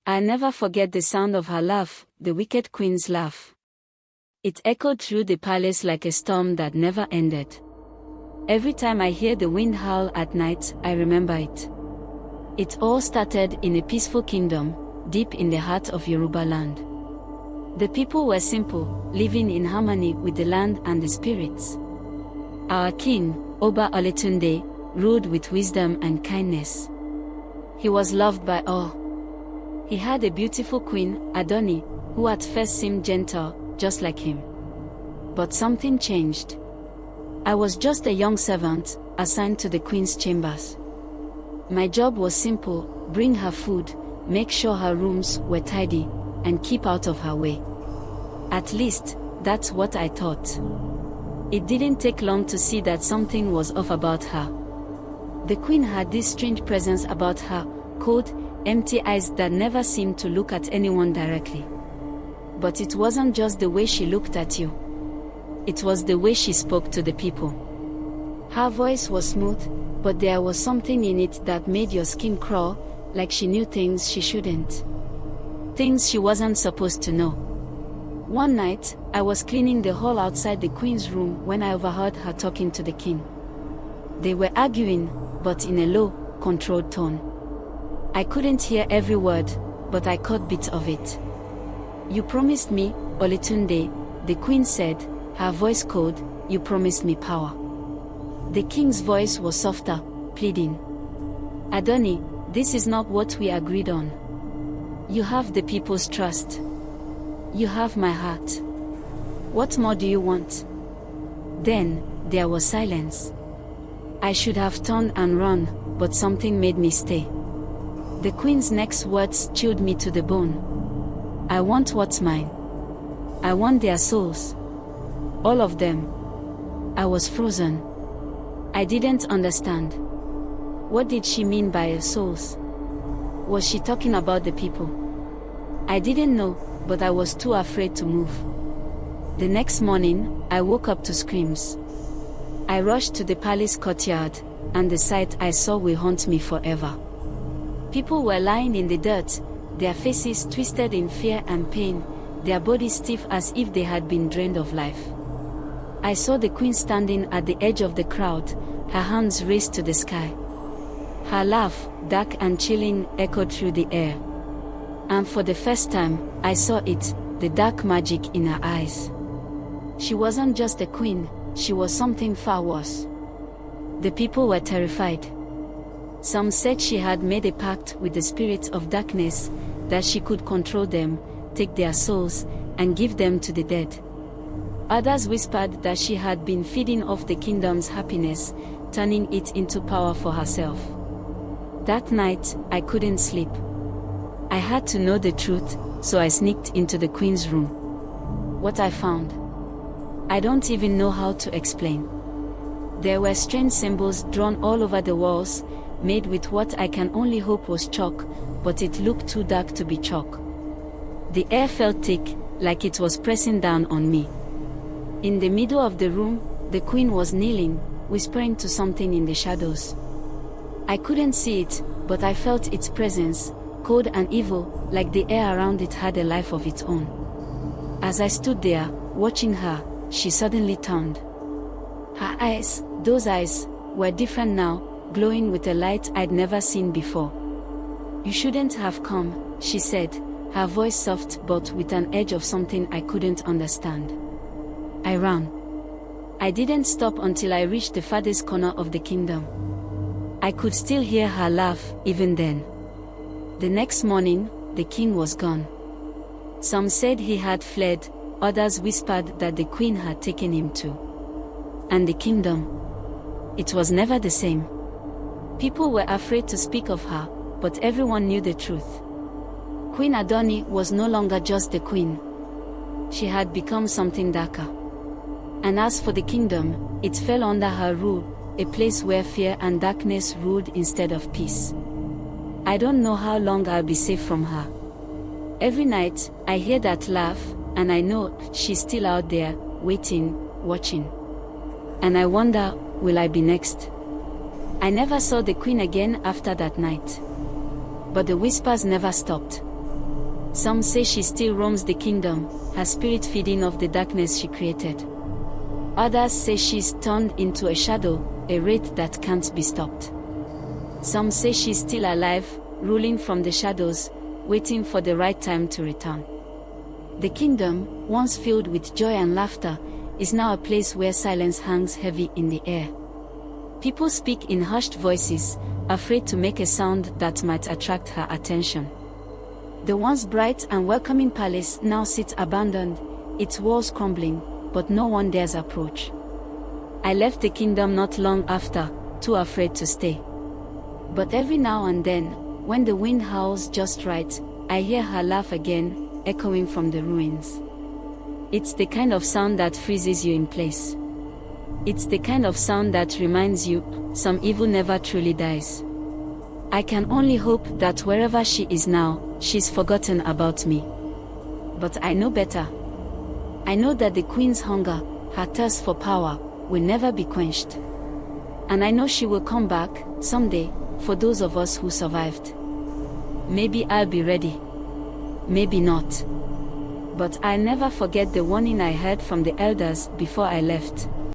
I'll never forget the sound of her laugh, the wicked queen's laugh. It echoed through the palace like a storm that never ended. Every time I hear the wind howl at night, I remember it. It all started in a peaceful kingdom, deep in the heart of Yoruba land. The people were simple, living in harmony with the land and the spirits. Our king, Oba Oletunde, ruled with wisdom and kindness. He was loved by all. He had a beautiful Queen Adunni, who at first seemed gentle, just like him. But something changed. I was just a young servant, assigned to the queen's chambers. My job was simple: bring her food, make sure her rooms were tidy, and keep out of her way. At least, that's what I thought. It didn't take long to see that something was off about her. The queen had this strange presence about her, cold, empty eyes that never seemed to look at anyone directly. But it wasn't just the way she looked at you. It was the way she spoke to the people. Her voice was smooth, but there was something in it that made your skin crawl, like she knew things she shouldn't. Things she wasn't supposed to know. One night, I was cleaning the hall outside the queen's room when I overheard her talking to the king. They were arguing, but in a low, controlled tone. I couldn't hear every word, but I caught bits of it. "You promised me, Oletunde," the queen said, her voice cold. "You promised me power." The king's voice was softer, pleading. "Adunni, this is not what we agreed on. You have the people's trust. You have my heart. What more do you want?" Then, there was silence. I should have turned and run, but something made me stay. The queen's next words chilled me to the bone. "I want what's mine. I want their souls. All of them." I was frozen. I didn't understand. What did she mean by her souls? Was she talking about the people? I didn't know, but I was too afraid to move. The next morning, I woke up to screams. I rushed to the palace courtyard, and the sight I saw will haunt me forever. People were lying in the dirt, their faces twisted in fear and pain, their bodies stiff as if they had been drained of life. I saw the queen standing at the edge of the crowd, her hands raised to the sky. Her laugh, dark and chilling, echoed through the air. And for the first time, I saw it, the dark magic in her eyes. She wasn't just a queen, she was something far worse. The people were terrified. Some said she had made a pact with the spirits of darkness, that she could control them, take their souls, and give them to the dead. Others whispered that she had been feeding off the kingdom's happiness, turning it into power for herself. That night, I couldn't sleep. I had to know the truth, so I sneaked into the queen's room. What I found, I don't even know how to explain. There were strange symbols drawn all over the walls, made with what I can only hope was chalk, but it looked too dark to be chalk. The air felt thick, like it was pressing down on me. In the middle of the room, the queen was kneeling, whispering to something in the shadows. I couldn't see it, but I felt its presence, cold and evil, like the air around it had a life of its own. As I stood there, watching her, she suddenly turned. Her eyes, those eyes, were different now, glowing with a light I'd never seen before. "You shouldn't have come," she said, her voice soft but with an edge of something I couldn't understand. I ran. I didn't stop until I reached the farthest corner of the kingdom. I could still hear her laugh, even then. The next morning, the king was gone. Some said he had fled, others whispered that the queen had taken him too. And the kingdom? It was never the same. People were afraid to speak of her, but everyone knew the truth. Queen Adunni was no longer just the queen. She had become something darker. And as for the kingdom, it fell under her rule, a place where fear and darkness ruled instead of peace. I don't know how long I'll be safe from her. Every night, I hear that laugh, and I know she's still out there, waiting, watching. And I wonder, will I be next? I never saw the queen again after that night. But the whispers never stopped. Some say she still roams the kingdom, her spirit feeding off the darkness she created. Others say she's turned into a shadow, a wraith that can't be stopped. Some say she's still alive, ruling from the shadows, waiting for the right time to return. The kingdom, once filled with joy and laughter, is now a place where silence hangs heavy in the air. People speak in hushed voices, afraid to make a sound that might attract her attention. The once bright and welcoming palace now sits abandoned, its walls crumbling, but no one dares approach. I left the kingdom not long after, too afraid to stay. But every now and then, when the wind howls just right, I hear her laugh again, echoing from the ruins. It's the kind of sound that freezes you in place. It's the kind of sound that reminds you, some evil never truly dies. I can only hope that wherever she is now, she's forgotten about me. But I know better. I know that the queen's hunger, her thirst for power, will never be quenched. And I know she will come back, someday, for those of us who survived. Maybe I'll be ready. Maybe not. But I'll never forget the warning I heard from the elders before I left.